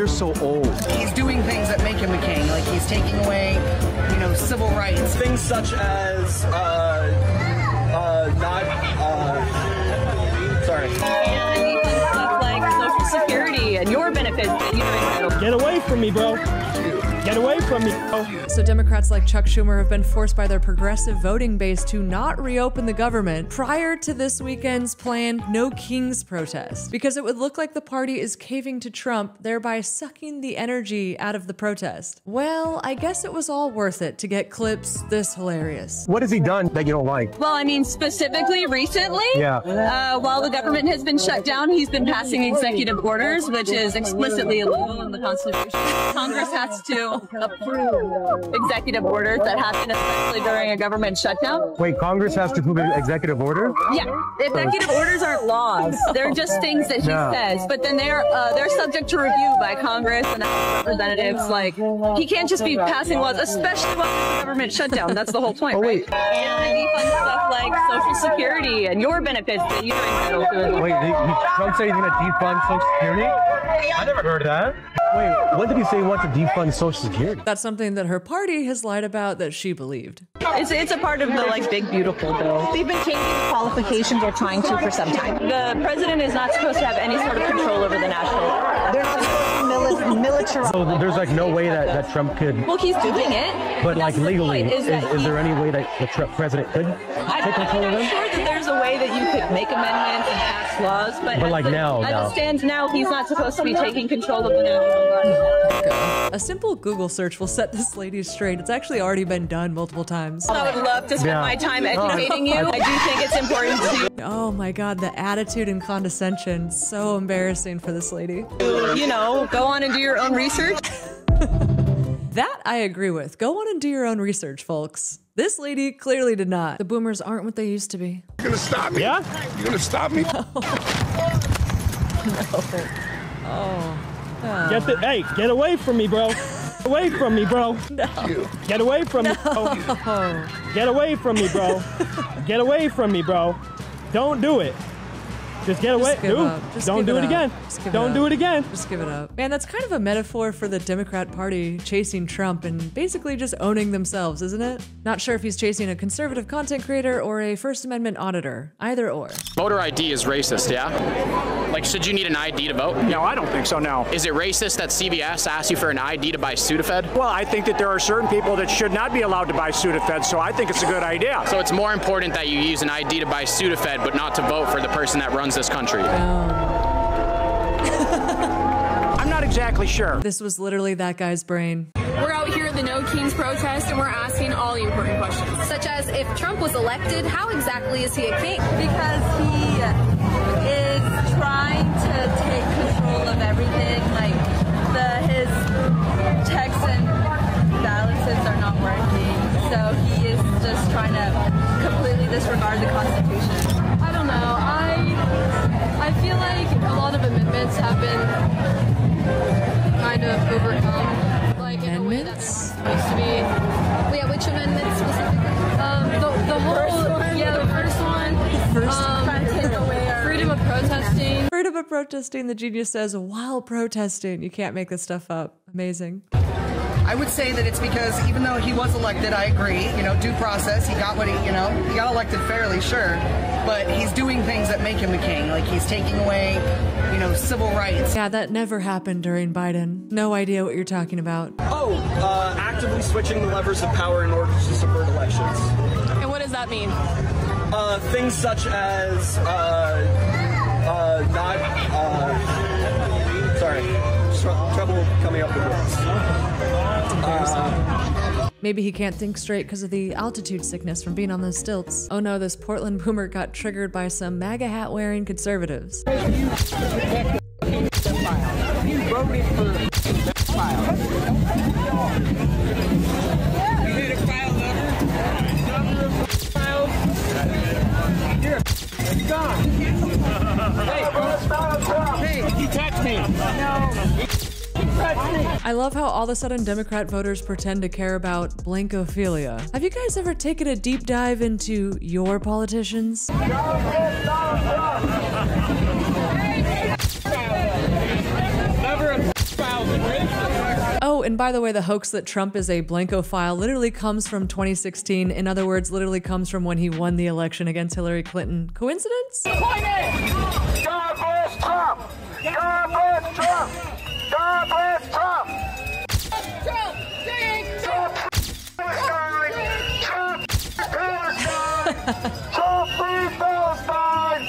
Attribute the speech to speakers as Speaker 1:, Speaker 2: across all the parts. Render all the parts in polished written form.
Speaker 1: you're so old.
Speaker 2: He's doing things that make him a king, like he's taking away, civil rights.
Speaker 1: Things such as,
Speaker 3: Stuff like Social Security and your benefits that you don't.
Speaker 4: Get away from me, bro. Get away from me, bro.
Speaker 5: So Democrats like Chuck Schumer have been forced by their progressive voting base to not reopen the government prior to this weekend's planned No Kings protest, because it would look like the party is caving to Trump, thereby sucking the energy out of the protest. Well, I guess it was all worth it to get clips this hilarious.
Speaker 6: What has he done that you don't like?
Speaker 3: Well, I mean, specifically recently, while the government has been shut down, he's been passing executive orders, which is explicitly illegal in the Constitution. Congress has to approve executive orders that happen, especially during a government shutdown.
Speaker 6: Wait, Congress has to approve an executive order?
Speaker 3: Yeah, executive orders aren't laws. They're just things that he says, but then they're subject to review by Congress and representatives. Like, he can't just be passing laws, especially while there's a government shutdown. That's the whole point, right? And he funds stuff like Social Security and your benefits that you're entitled to.
Speaker 6: Wait, Trump said he's going to defund Social Security? I never heard of that. Wait, when did he say he wants to defund Social Security?
Speaker 5: That's something that her party has lied about that she believed.
Speaker 3: It's a part of the big beautiful bill.
Speaker 7: They've been changing the qualifications or trying to for some time.
Speaker 3: The president is not supposed to have any sort of control over the national.
Speaker 7: They're not supposed to militarize.
Speaker 6: So there's no way that Trump could.
Speaker 3: Well, he's doing it.
Speaker 6: But legally, is there any way that the Trump president could take control of them?
Speaker 3: I'm sure that there's a way that you could make amendments and pass laws, but as it stands now, he's not supposed to be taking control of the national guard.
Speaker 5: A simple Google search will set this lady straight. It's actually already been done multiple times.
Speaker 3: I would love to spend my time educating you. I do think it's important to.
Speaker 5: Oh my God, the attitude and condescension. So embarrassing for this lady.
Speaker 3: Go on and do your own research.
Speaker 5: That I agree with. Go on and do your own research, folks. This lady clearly did not. The boomers aren't what they used to be.
Speaker 8: You're gonna stop me?
Speaker 6: Yeah?
Speaker 8: You're gonna stop me?
Speaker 5: No.
Speaker 4: Hey, get away from me, bro. Get away from me, bro.
Speaker 5: No.
Speaker 4: Get away from me, bro. Get away from me, bro. Get away from me, bro. Don't do it. Just get away. Don't do it again. Don't do it again.
Speaker 5: Just give it up. Man, that's kind of a metaphor for the Democrat Party chasing Trump and basically just owning themselves, isn't it? Not sure if he's chasing a conservative content creator or a First Amendment auditor. Either or.
Speaker 9: Voter ID is racist, yeah? Like, should you need an ID to vote?
Speaker 10: No, I don't think so, no.
Speaker 9: Is it racist that CVS asks you for an ID to buy Sudafed?
Speaker 10: Well, I think that there are certain people that should not be allowed to buy Sudafed, so I think it's a good idea.
Speaker 9: So it's more important that you use an ID to buy Sudafed, but not to vote for the person that runs this country.
Speaker 10: I'm not exactly sure.
Speaker 5: This was literally that guy's brain.
Speaker 11: We're out here at the No Kings protest and we're asking all the important questions. Such as, if Trump was elected, how exactly is he a king?
Speaker 3: Because he is trying to take control of everything. Like, his checks and balances are not working. So he is just trying to completely disregard the Constitution.
Speaker 11: I don't know. I feel like a lot of amendments have been kind of overcome. Like, in a way that they're not supposed to be. Yeah, which amendments specifically? The first one. Trying to take away our freedom of protesting.
Speaker 5: Freedom of protesting, the genius says, while protesting. You can't make this stuff up. Amazing.
Speaker 2: I would say that it's because even though he was elected, I agree, due process, he got what he got elected fairly, sure, but he's doing things that make him a king, like he's taking away, civil rights.
Speaker 5: Yeah, that never happened during Biden. No idea what you're talking about.
Speaker 1: Actively switching the levers of power in order to subvert elections.
Speaker 11: And what does that mean?
Speaker 1: Things such as, trouble coming up with words.
Speaker 5: Maybe he can't think straight because of the altitude sickness from being on those stilts. Oh no, this Portland boomer got triggered by some MAGA hat wearing conservatives.
Speaker 10: You voted for file. You need a file number? Files? Here. It's gone. Hey, he touched me. No.
Speaker 5: I love how all of a sudden Democrat voters pretend to care about blankophilia. Have you guys ever taken a deep dive into your politicians?
Speaker 10: Never a file.
Speaker 5: and by the way, the hoax that Trump is a blanco file literally comes from 2016. In other words, literally comes from when he won the election against Hillary Clinton. Coincidence?
Speaker 8: God bless Trump! God bless Trump! God bless Trump! Trump! Trump! Trump! Trump! Free Palestine!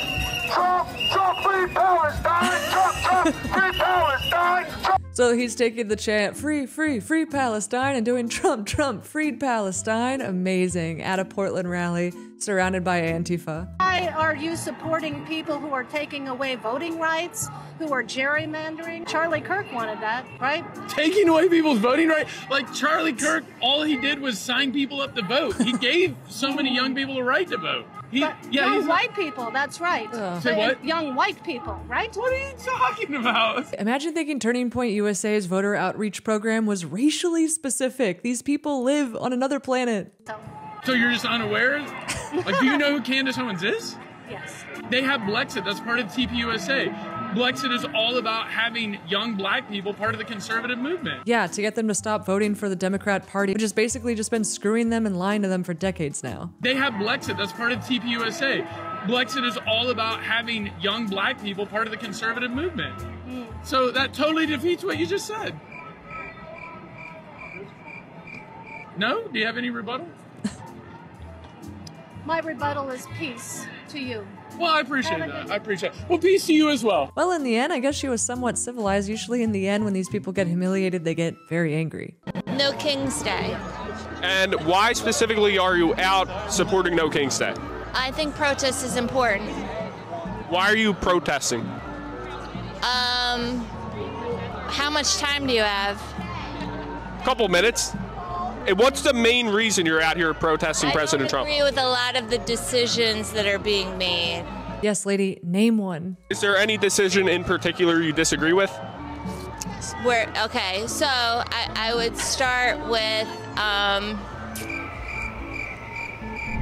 Speaker 8: Trump! Trump! Free Palestine! Trump! Trump! Free Palestine! Trump!
Speaker 5: So he's taking the chant, free, free, free Palestine, and doing Trump, Trump, freed Palestine. Amazing. At a Portland rally, surrounded by Antifa.
Speaker 12: Why are you supporting people who are taking away voting rights, who are gerrymandering? Charlie Kirk wanted that, right?
Speaker 13: Taking away people's voting rights? Like Charlie Kirk, all he did was sign people up to vote. He gave so many young people a right to vote.
Speaker 12: Young white people, that's right.
Speaker 13: Say what?
Speaker 12: Young white people, right?
Speaker 13: What are you talking about?
Speaker 5: Imagine thinking Turning Point USA's voter outreach program was racially specific. These people live on another planet.
Speaker 13: So you're just unaware? Like, do you know who Candace Owens is?
Speaker 12: Yes.
Speaker 13: They have Blexit. That's part of TPUSA. Blexit is all about having young black people part of the conservative movement.
Speaker 5: Yeah, to get them to stop voting for the Democrat Party, which has basically just been screwing them and lying to them for decades now.
Speaker 13: They have Blexit. That's part of TPUSA. Blexit is all about having young black people part of the conservative movement. So that totally defeats what you just said. No? Do you have any rebuttal?
Speaker 12: My rebuttal is peace to you.
Speaker 13: Well, I appreciate that. I appreciate it. Well, peace to you as well.
Speaker 5: Well, in the end, I guess she was somewhat civilized. Usually in the end, when these people get humiliated, they get very angry.
Speaker 14: No King's Day.
Speaker 15: And why specifically are you out supporting No King's Day?
Speaker 14: I think protest is important.
Speaker 15: Why are you protesting?
Speaker 14: How much time do you have?
Speaker 15: Couple minutes. And what's the main reason you're out here protesting President Trump?
Speaker 14: I agree with a lot of the decisions that are being made.
Speaker 5: Yes, lady, name one.
Speaker 15: Is there any decision in particular you disagree with?
Speaker 14: Okay, so I would start with,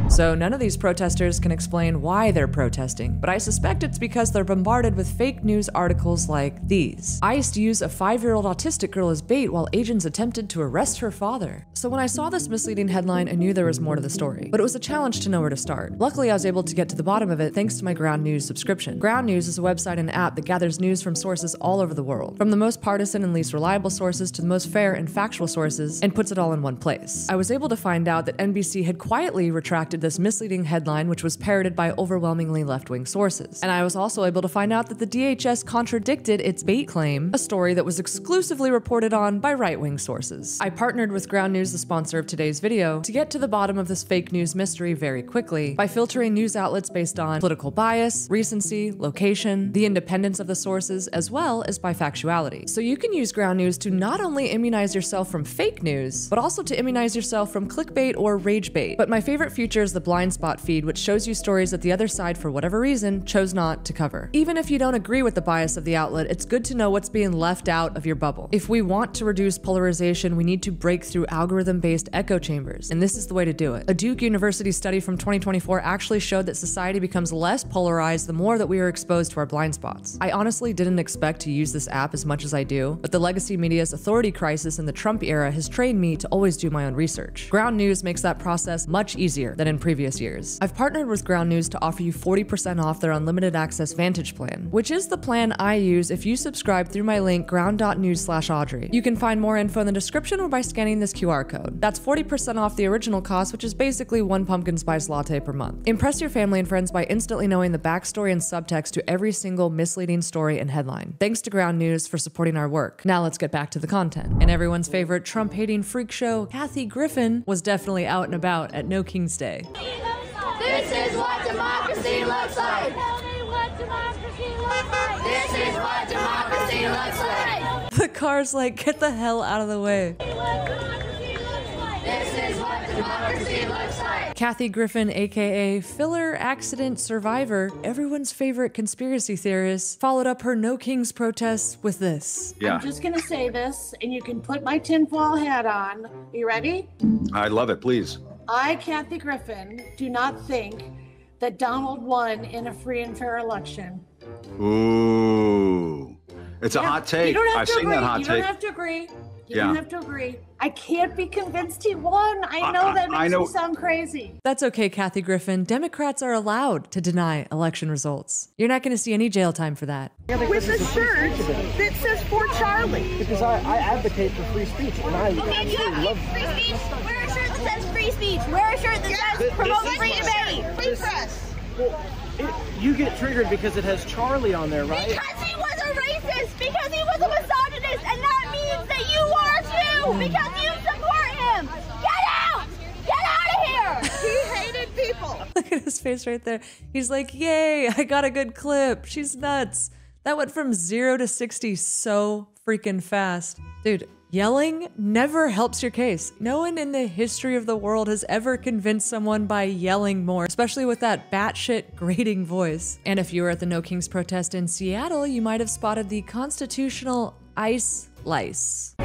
Speaker 5: So none of these protesters can explain why they're protesting, but I suspect it's because they're bombarded with fake news articles like these. ICE used a 5-year-old autistic girl as bait while agents attempted to arrest her father. So when I saw this misleading headline, I knew there was more to the story, but it was a challenge to know where to start. Luckily, I was able to get to the bottom of it thanks to my Ground News subscription. Ground News is a website and app that gathers news from sources all over the world, from the most partisan and least reliable sources to the most fair and factual sources, and puts it all in one place. I was able to find out that NBC had quietly retracted this misleading headline, which was parroted by overwhelmingly left-wing sources. And I was also able to find out that the DHS contradicted its bait claim, a story that was exclusively reported on by right-wing sources. I partnered with Ground News, the sponsor of today's video, to get to the bottom of this fake news mystery very quickly by filtering news outlets based on political bias, recency, location, the independence of the sources, as well as by factuality. So you can use Ground News to not only immunize yourself from fake news, but also to immunize yourself from clickbait or rage bait. But my favorite feature is the blind spot feed, which shows you stories that the other side, for whatever reason, chose not to cover. Even if you don't agree with the bias of the outlet, it's good to know what's being left out of your bubble. If we want to reduce polarization, we need to break through algorithm-based echo chambers, and this is the way to do it. A Duke University study from 2024 actually showed that society becomes less polarized the more that we are exposed to our blind spots. I honestly didn't expect to use this app as much as I do, but the legacy media's authority crisis in the Trump era has trained me to always do my own research. Ground News makes that process much easier than in previous years. I've partnered with Ground News to offer you 40% off their unlimited access Vantage plan, which is the plan I use if you subscribe through my link ground.news/Audrey. You can find more info in the description or by scanning this QR code. That's 40% off the original cost, which is basically one pumpkin spice latte per month. Impress your family and friends by instantly knowing the backstory and subtext to every single misleading story and headline. Thanks to Ground News for supporting our work. Now let's get back to the content. And everyone's favorite Trump-hating freak show, Kathy Griffin, was definitely out and about at No King's Day.
Speaker 8: This is what democracy looks like. Tell me what democracy looks like. This is what democracy looks like.
Speaker 5: The car's like, get the hell out of the way.
Speaker 8: This is what democracy looks like.
Speaker 5: Kathy Griffin, aka filler accident survivor, everyone's favorite conspiracy theorist, followed up her No Kings protests with this.
Speaker 12: I'm just gonna say this, and you can put my tinfoil hat on. Are you ready?
Speaker 16: I love it, please.
Speaker 12: I, Kathy Griffin, do not think that Donald won in a free and fair election.
Speaker 16: Ooh. It's a hot take.
Speaker 12: You don't have
Speaker 16: I've
Speaker 12: to
Speaker 16: seen
Speaker 12: agree.
Speaker 16: that hot
Speaker 12: You
Speaker 16: take.
Speaker 12: don't have to agree.
Speaker 16: You don't have to agree. I can't be convinced he won. I know that makes me sound crazy.
Speaker 5: That's okay, Kathy Griffin. Democrats are allowed to deny election results. You're not going to see any jail time for that.
Speaker 17: With a shirt that says for Charlie.
Speaker 6: Because I advocate for free speech, and I absolutely love
Speaker 8: free speech. Wear a shirt that says free speech. Wear a shirt that says promote free debate. Free press.
Speaker 6: You get triggered because it has Charlie on there, right?
Speaker 8: Because he was a racist. Because he was a misogynist, and that means that you are too. Because you support him. Get out. Get out of here.
Speaker 16: He hated people.
Speaker 5: Look at his face right there. He's like, yay, I got a good clip. She's nuts. That went from 0 to 60 so freaking fast. Dude, yelling never helps your case. No one in the history of the world has ever convinced someone by yelling more, especially with that batshit grating voice. And if you were at the No Kings protest in Seattle, you might have spotted the constitutional ice lice.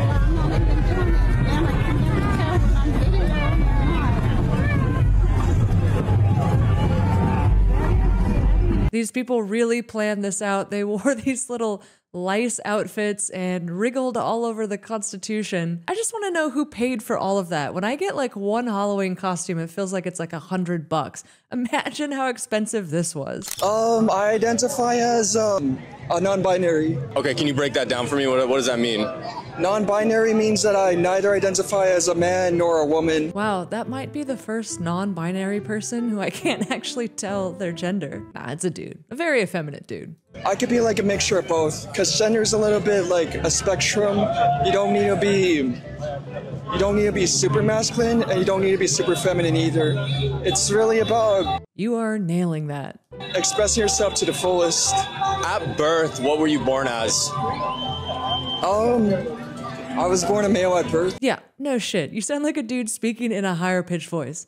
Speaker 5: These people really planned this out. They wore these little lice outfits and wriggled all over the Constitution. I just want to know who paid for all of that. When I get like one Halloween costume, it feels like it's like $100. Imagine how expensive this was.
Speaker 1: I identify as a non-binary.
Speaker 18: Okay, can you break that down for me? What does that mean?
Speaker 1: Non-binary means that I neither identify as a man nor a woman.
Speaker 5: Wow, that might be the first non-binary person who I can't actually tell their gender. Nah, it's a dude. A very effeminate dude.
Speaker 1: I could be like a mixture of both, because gender is a little bit like a spectrum. You don't need to be super masculine, and you don't need to be super feminine either. It's really about...
Speaker 5: You are nailing that.
Speaker 1: Expressing yourself to the fullest.
Speaker 18: At birth, what were you born as?
Speaker 1: I was born a male at birth.
Speaker 5: Yeah, no shit. You sound like a dude speaking in a higher pitched voice.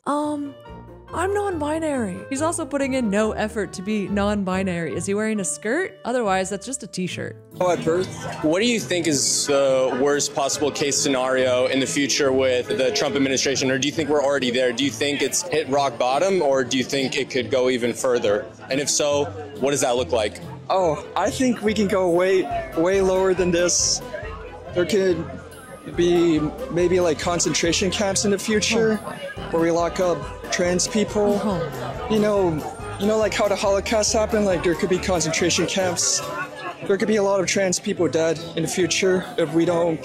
Speaker 5: I'm non-binary. He's also putting in no effort to be non-binary. Is he wearing a skirt? Otherwise, that's just a t-shirt.
Speaker 1: At birth.
Speaker 18: What do you think is the worst possible case scenario in the future with the Trump administration? Or do you think we're already there? Do you think it's hit rock bottom, or do you think it could go even further? And if so, what does that look like?
Speaker 1: Oh, I think we can go way lower than this. There could be maybe like concentration camps in the future where we lock up trans people. You know like how the Holocaust happened, like there could be concentration camps. There could be a lot of trans people dead in the future if we don't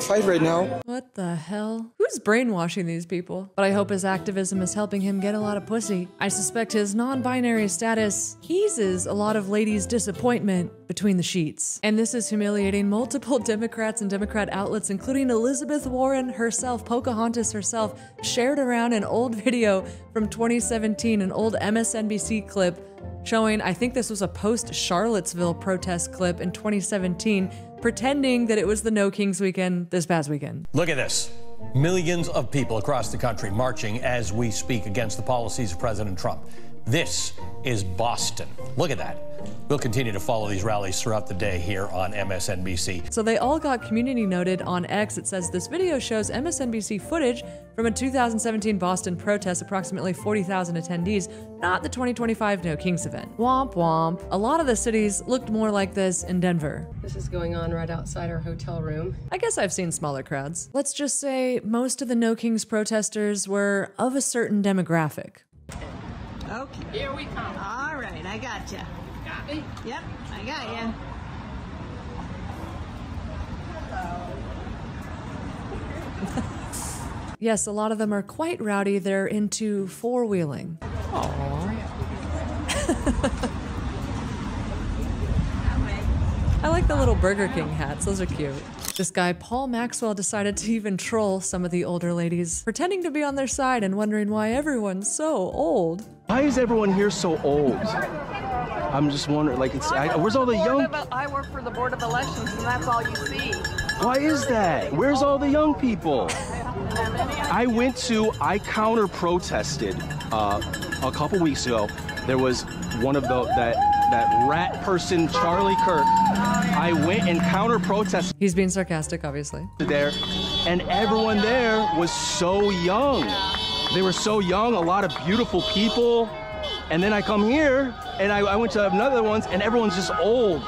Speaker 1: fight right now.
Speaker 5: What the hell? Who's brainwashing these people? But I hope his activism is helping him get a lot of pussy. I suspect his non-binary status eases a lot of ladies' disappointment between the sheets. And this is humiliating. Multiple Democrats and Democrat outlets, including Elizabeth Warren herself, Pocahontas herself, shared around an old video from 2017, an old MSNBC clip showing, I think this was a post-Charlottesville protest clip in 2017, pretending that it was the No Kings weekend this past weekend.
Speaker 19: Look at this. Millions of people across the country marching as we speak against the policies of President Trump. This is Boston. Look at that. We'll continue to follow these rallies throughout the day here on MSNBC.
Speaker 5: So they all got community noted on X. It says this video shows MSNBC footage from a 2017 Boston protest, approximately 40,000 attendees, not the 2025 No Kings event. Womp womp. A lot of the cities looked more like this in Denver.
Speaker 20: This is going on right outside our hotel room.
Speaker 5: I guess I've seen smaller crowds. Let's just say most of the No Kings protesters were of a certain demographic.
Speaker 7: Okay.
Speaker 20: Here we come.
Speaker 7: All right, I got you.
Speaker 20: Got me?
Speaker 7: Yep, I got you.
Speaker 5: Yes, a lot of them are quite rowdy. They're into four-wheeling. I like the little Burger King hats. Those are cute. This guy, Paul Maxwell, decided to even troll some of the older ladies, pretending to be on their side and wondering why everyone's so old.
Speaker 6: Why is everyone here so old? I'm just wondering, like, where's all the young?
Speaker 17: I work for the Board of Elections, and that's all you see.
Speaker 6: Why is that? Where's all the young people? I counter-protested a couple weeks ago. There was one of that rat person, Charlie Kirk. I went and counter-protested.
Speaker 5: He's being sarcastic, obviously.
Speaker 6: There, and everyone there was so young. They were so young, a lot of beautiful people. And then I come here, and I went to another ones, and everyone's just old.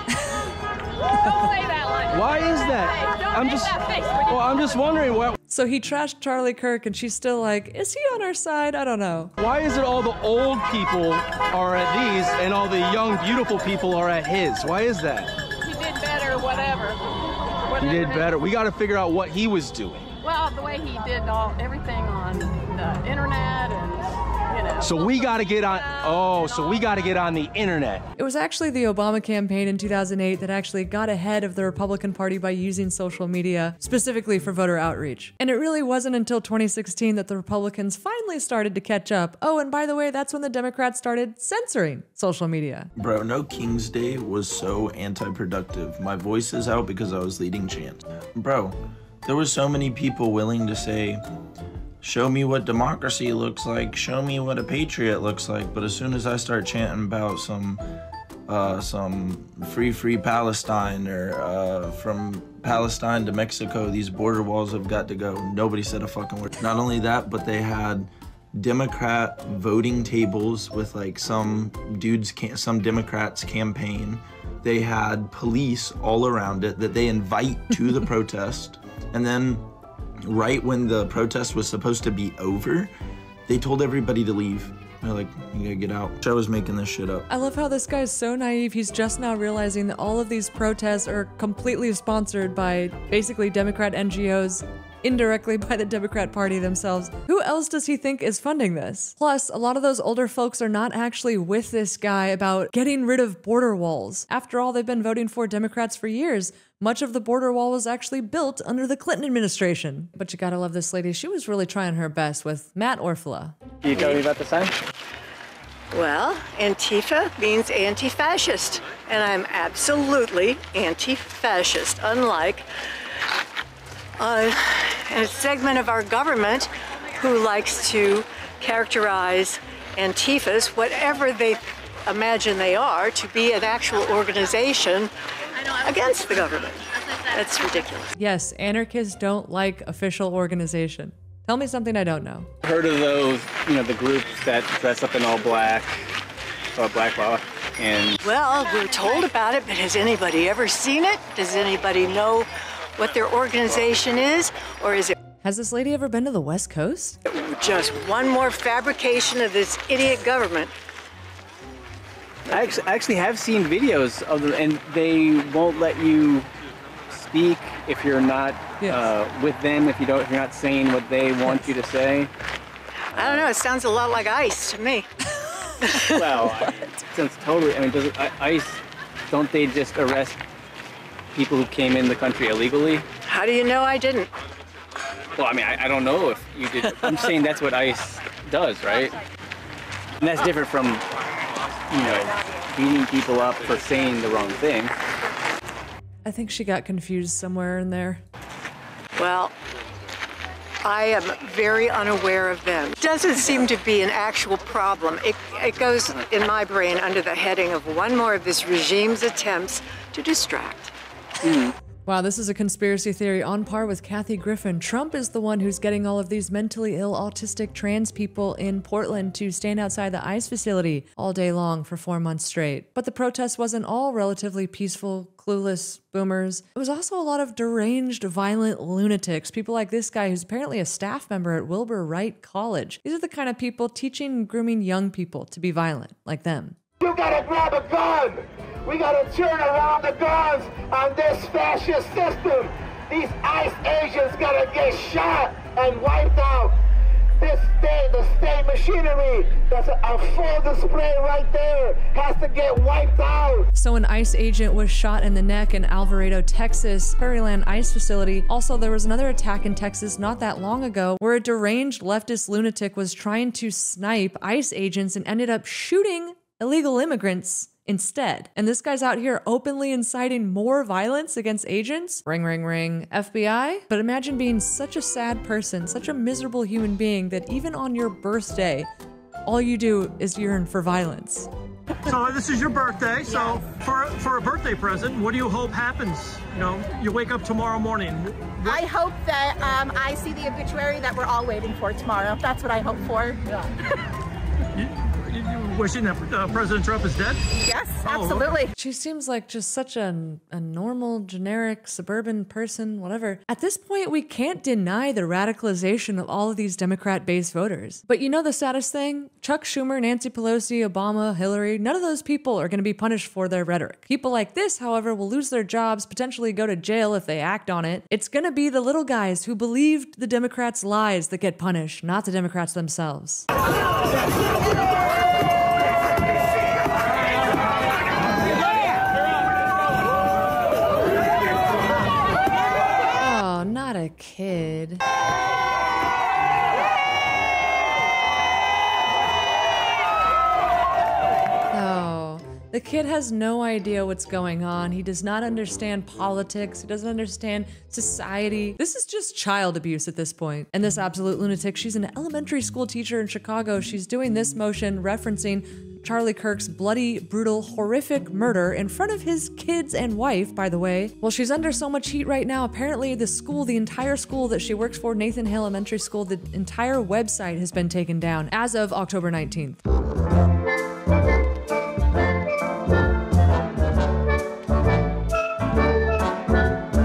Speaker 8: say that line.
Speaker 6: Why is that? I'm just wondering what.
Speaker 5: So he trashed Charlie Kirk, and she's still like, is he on our side? I don't know.
Speaker 6: Why is it all the old people are at these and all the young, beautiful people are at his? Why is that?
Speaker 11: He did better, whatever.
Speaker 6: He did better. We got to figure out what he was doing.
Speaker 11: Well, the way he did everything on the internet and, you know.
Speaker 6: So we got to get on. Oh, so we got to get on the internet.
Speaker 5: It was actually the Obama campaign in 2008 that actually got ahead of the Republican Party by using social media, specifically for voter outreach. And it really wasn't until 2016 that the Republicans finally started to catch up. Oh, and by the way, that's when the Democrats started censoring social media.
Speaker 21: Bro, No King's Day was so anti-productive. My voice is out because I was leading chants. Bro, there were so many people willing to say, show me what democracy looks like, show me what a patriot looks like, but as soon as I start chanting about some free Palestine or from Palestine to Mexico, these border walls have got to go, nobody said a fucking word. Not only that, but they had Democrat voting tables with like some Democrats campaign. They had police all around it that they invite to the protest. And then right when the protest was supposed to be over, they told everybody to leave. They're like, you gotta get out. I was making this shit up.
Speaker 5: I love how this guy's so naive. He's just now realizing that all of these protests are completely sponsored by basically Democrat NGOs, indirectly by the Democrat Party themselves. Who else does he think is funding this? Plus, a lot of those older folks are not actually with this guy about getting rid of border walls. After all, they've been voting for Democrats for years. Much of the border wall was actually built under the Clinton administration. But you gotta love this lady. She was really trying her best with Matt Orfala.
Speaker 22: Can you tell me about the sign?
Speaker 23: Well, Antifa means anti-fascist, and I'm absolutely anti-fascist, unlike a segment of our government who likes to characterize Antifas, whatever they imagine they are, to be an actual organization against the government. That's ridiculous.
Speaker 5: Yes, anarchists don't like official organization. Tell me something I don't know.
Speaker 22: Heard of those, the groups that dress up in all black, black law, and...
Speaker 23: Well, we're told about it, but has anybody ever seen it? Does anybody know what their organization is, or is it...
Speaker 5: Has this lady ever been to the West Coast?
Speaker 23: Just one more fabrication of this idiot government.
Speaker 22: I actually have seen videos of them, and they won't let you speak if you're not with them, if you're not saying what they want you to say.
Speaker 23: I don't know, it sounds a lot like ICE to me.
Speaker 22: Well, it sounds totally, does ICE, don't they just arrest people who came in the country illegally?
Speaker 23: How do you know I didn't?
Speaker 22: Well, I don't know if you did. I'm saying that's what ICE does, right? And that's different from, beating people up for saying the wrong thing.
Speaker 5: I think she got confused somewhere in there.
Speaker 23: Well, I am very unaware of them. It doesn't seem to be an actual problem. It goes, in my brain, under the heading of one more of this regime's attempts to distract.
Speaker 5: Wow, this is a conspiracy theory on par with Kathy Griffin. Trump is the one who's getting all of these mentally ill, autistic trans people in Portland to stand outside the ICE facility all day long for 4 months straight. But the protest wasn't all relatively peaceful, clueless boomers. It was also a lot of deranged, violent lunatics. People like this guy who's apparently a staff member at Wilbur Wright College. These are the kind of people teaching and grooming young people to be violent, like them.
Speaker 24: You gotta grab a gun! We gotta turn around the guns on this fascist system! These ICE agents gotta get shot and wiped out! The state machinery, that's a full display right there, has to get wiped out!
Speaker 5: So an ICE agent was shot in the neck in Alvarado, Texas, Prairieland ICE facility. Also, there was another attack in Texas not that long ago where a deranged leftist lunatic was trying to snipe ICE agents and ended up shooting illegal immigrants instead. And this guy's out here openly inciting more violence against agents. Ring, ring, ring, FBI. But imagine being such a sad person, such a miserable human being that even on your birthday, all you do is yearn for violence.
Speaker 4: So this is your birthday, so for a birthday present, what do you hope happens? You wake up tomorrow morning.
Speaker 17: I hope that I see the obituary that we're all waiting for tomorrow. That's what I hope for.
Speaker 2: wishing that President Trump is dead?
Speaker 17: Yes,
Speaker 2: Oh,
Speaker 17: absolutely.
Speaker 2: okay.
Speaker 5: She seems like just such a normal, generic, suburban person, whatever. At this point, we can't deny the radicalization of all of these Democrat-based voters. But you know the saddest thing? Chuck Schumer, Nancy Pelosi, Obama, Hillary, none of those people are going to be punished for their rhetoric. People like this, however, will lose their jobs, potentially go to jail if they act on it. It's going to be the little guys who believed the Democrats' lies that get punished, not the Democrats themselves. Oh, not a kid. Oh, the kid has no idea what's going on. He does not understand politics. He doesn't understand society. This is just child abuse at this point. And this absolute lunatic, she's an elementary school teacher in Chicago. She's doing this motion referencing Charlie Kirk's bloody, brutal, horrific murder in front of his kids and wife, by the way. Well, she's under so much heat right now. Apparently the school, the entire school that she works for, Nathan Hale Elementary School, the entire website has been taken down as of October 19th.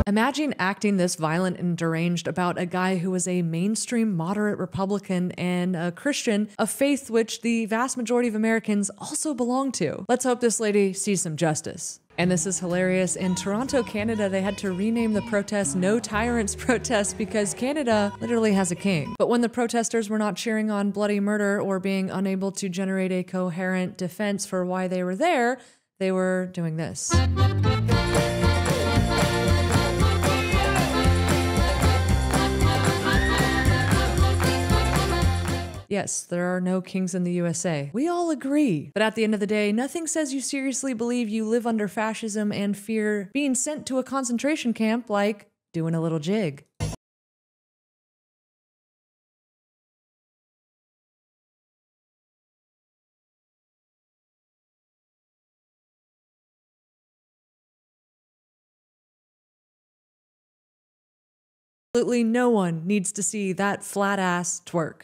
Speaker 5: Imagine acting this violent and deranged about a guy who was a mainstream moderate Republican and a Christian, a faith which the vast majority of Americans also belong to. Let's hope this lady sees some justice. And this is hilarious. In Toronto, Canada, they had to rename the protest No Tyrants Protest because Canada literally has a king. But when the protesters were not cheering on bloody murder or being unable to generate a coherent defense for why they were there, they were doing this. Yes, there are no kings in the USA. We all agree. But at the end of the day, nothing says you seriously believe you live under fascism and fear being sent to a concentration camp like doing a little jig. Absolutely no one needs to see that flat ass twerk.